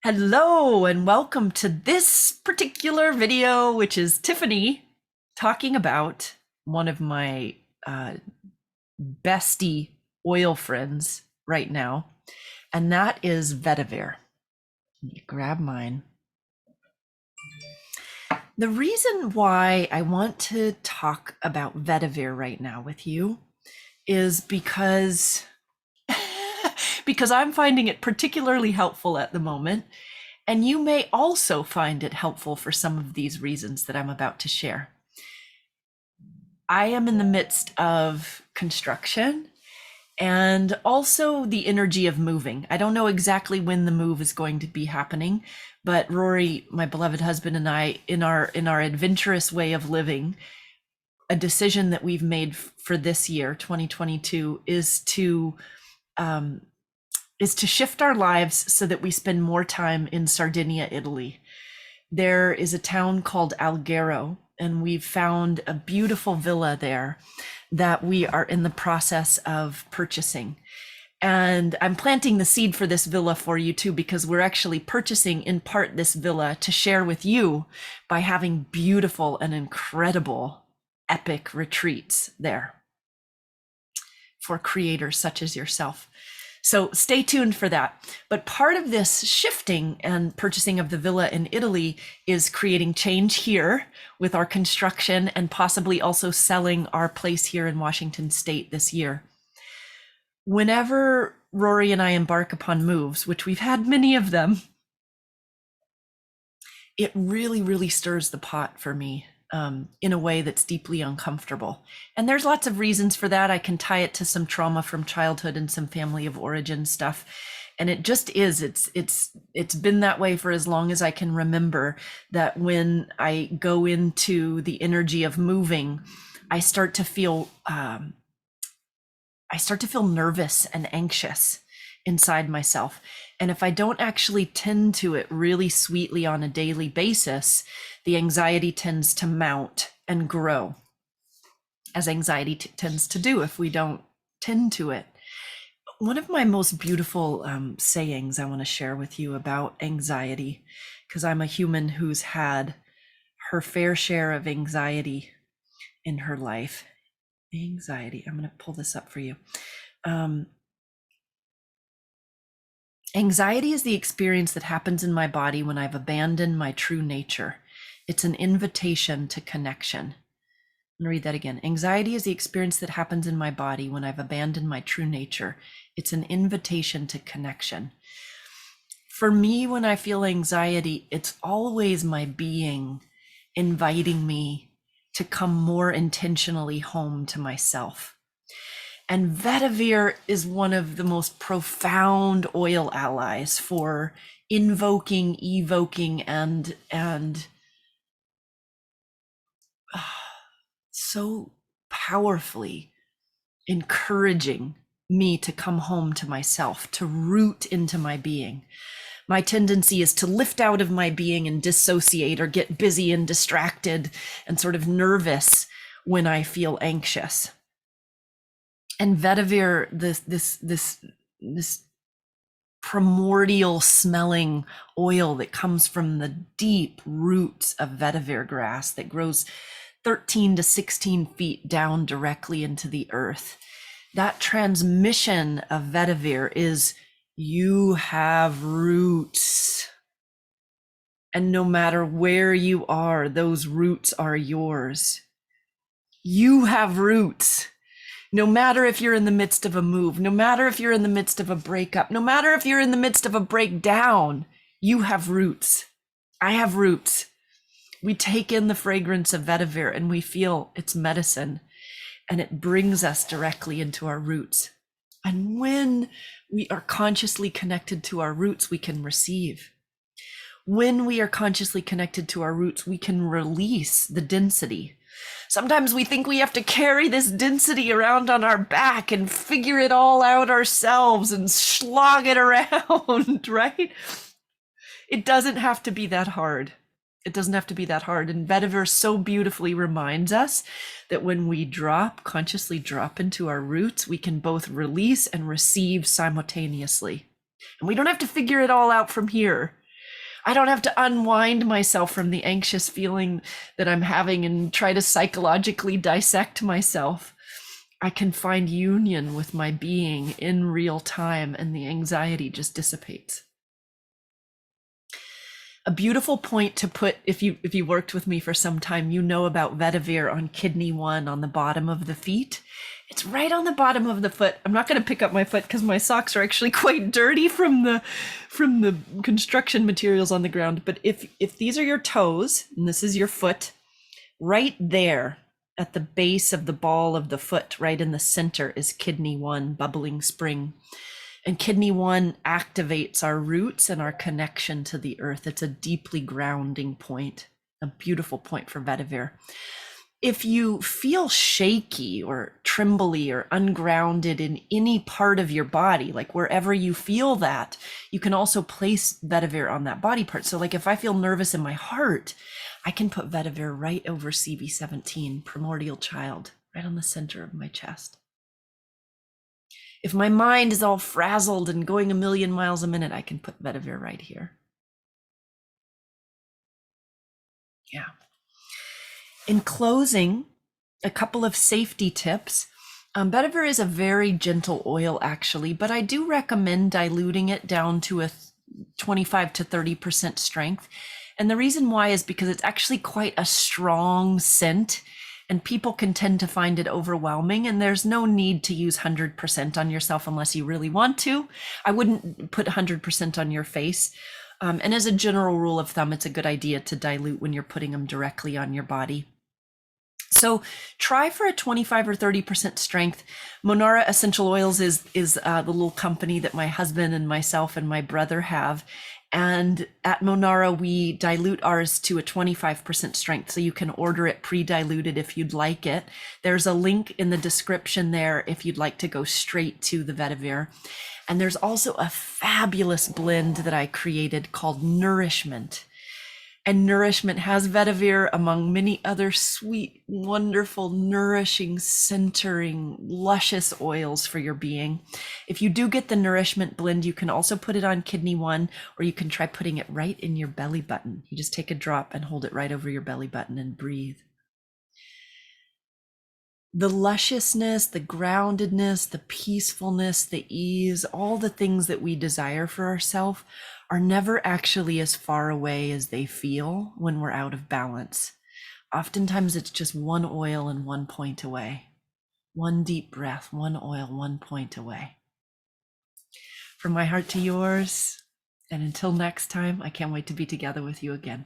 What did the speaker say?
Hello and welcome to this particular video, which is Tiffany talking about one of my bestie oil friends right now, and that is vetiver. Let me grab mine. The reason why I want to talk about vetiver right now with you is because I'm finding it particularly helpful at the moment. And you may also find it helpful for some of these reasons that I'm about to share. I am in the midst of construction and also the energy of moving. I don't know exactly when the move is going to be happening, but Rory, my beloved husband, and I, in our adventurous way of living, a decision that we've made for this year, 2022, is to shift our lives so that we spend more time in Sardinia, Italy. There is a town called Alghero, and we've found a beautiful villa there that we are in the process of purchasing. And I'm planting the seed for this villa for you too, because we're actually purchasing in part this villa to share with you by having beautiful and incredible epic retreats there for creators such as yourself. So stay tuned for that. But part of this shifting and purchasing of the villa in Italy is creating change here with our construction and possibly also selling our place here in Washington State this year. Whenever Rory and I embark upon moves, which we've had many of them, it really, really stirs the pot for me in a way that's deeply uncomfortable. And there's lots of reasons for that. I can tie it to some trauma from childhood and some family of origin stuff. And it just is, it's been that way for as long as I can remember, that when I go into the energy of moving, I start to feel nervous and anxious inside myself. And if I don't actually tend to it really sweetly on a daily basis, the anxiety tends to mount and grow, as anxiety tends to do if we don't tend to it. One of my most beautiful sayings I want to share with you about anxiety, because I'm a human who's had her fair share of anxiety in her life. Anxiety, I'm going to pull this up for you. Anxiety is the experience that happens in my body when I've abandoned my true nature. It's an invitation to connection. I'm going to read that again. Anxiety is the experience that happens in my body when I've abandoned my true nature. It's an invitation to connection. For me, when I feel anxiety, it's always my being inviting me to come more intentionally home to myself. And vetiver is one of the most profound oil allies for invoking, evoking, and so powerfully encouraging me to come home to myself, to root into my being. My tendency is to lift out of my being and dissociate or get busy and distracted and sort of nervous when I feel anxious. And vetiver, this primordial smelling oil that comes from the deep roots of vetiver grass that grows 13 to 16 feet down directly into the earth. That transmission of vetiver is, you have roots. And no matter where you are, those roots are yours. You have roots. No matter if you're in the midst of a move, no matter if you're in the midst of a breakup, no matter if you're in the midst of a breakdown, you have roots. I have roots. We take in the fragrance of vetiver and we feel its medicine, and it brings us directly into our roots. And when we are consciously connected to our roots, we can receive. When we are consciously connected to our roots, we can release the density. Sometimes we think we have to carry this density around on our back and figure it all out ourselves and slog it around, right? It doesn't have to be that hard. It doesn't have to be that hard. And vetiver so beautifully reminds us that when we consciously drop into our roots, we can both release and receive simultaneously. And we don't have to figure it all out from here. I don't have to unwind myself from the anxious feeling that I'm having and try to psychologically dissect myself. I can find union with my being in real time, and the anxiety just dissipates. A beautiful point to put, if you worked with me for some time, you know about vetiver on kidney 1 on the bottom of the feet. It's right on the bottom of the foot. I'm not going to pick up my foot because my socks are actually quite dirty from the construction materials on the ground. But if these are your toes and this is your foot, right there at the base of the ball of the foot, right in the center, is kidney 1, bubbling spring. And kidney 1 activates our roots and our connection to the earth. It's a deeply grounding point, a beautiful point for vetiver. If you feel shaky or trembly or ungrounded in any part of your body, like wherever you feel that, you can also place vetiver on that body part. So like if I feel nervous in my heart, I can put vetiver right over CV17, primordial child, right on the center of my chest. If my mind is all frazzled and going a million miles a minute, I can put vetiver right here. Yeah. In closing, a couple of safety tips. Vetiver is a very gentle oil, actually, but I do recommend diluting it down to a 25 to 30% strength. And the reason why is because it's actually quite a strong scent, and people can tend to find it overwhelming, and there's no need to use 100% on yourself unless you really want to. I wouldn't put 100% on your face. And as a general rule of thumb, it's a good idea to dilute when you're putting them directly on your body. So try for a 25 or 30% strength. Monara Essential Oils is the little company that my husband and myself and my brother have. And at Monara, we dilute ours to a 25% strength. So you can order it pre-diluted if you'd like it. There's a link in the description there if you'd like to go straight to the vetiver. And there's also a fabulous blend that I created called Nourishment. And Nourishment has vetiver among many other sweet, wonderful, nourishing, centering, luscious oils for your being. If you do get the Nourishment blend, you can also put it on kidney 1, or you can try putting it right in your belly button. You just take a drop and hold it right over your belly button and breathe. The lusciousness, the groundedness, the peacefulness, the ease, all the things that we desire for ourselves are never actually as far away as they feel when we're out of balance. Oftentimes it's just one oil and 1 point away. One deep breath, one oil, 1 point away. From my heart to yours, and until next time, I can't wait to be together with you again.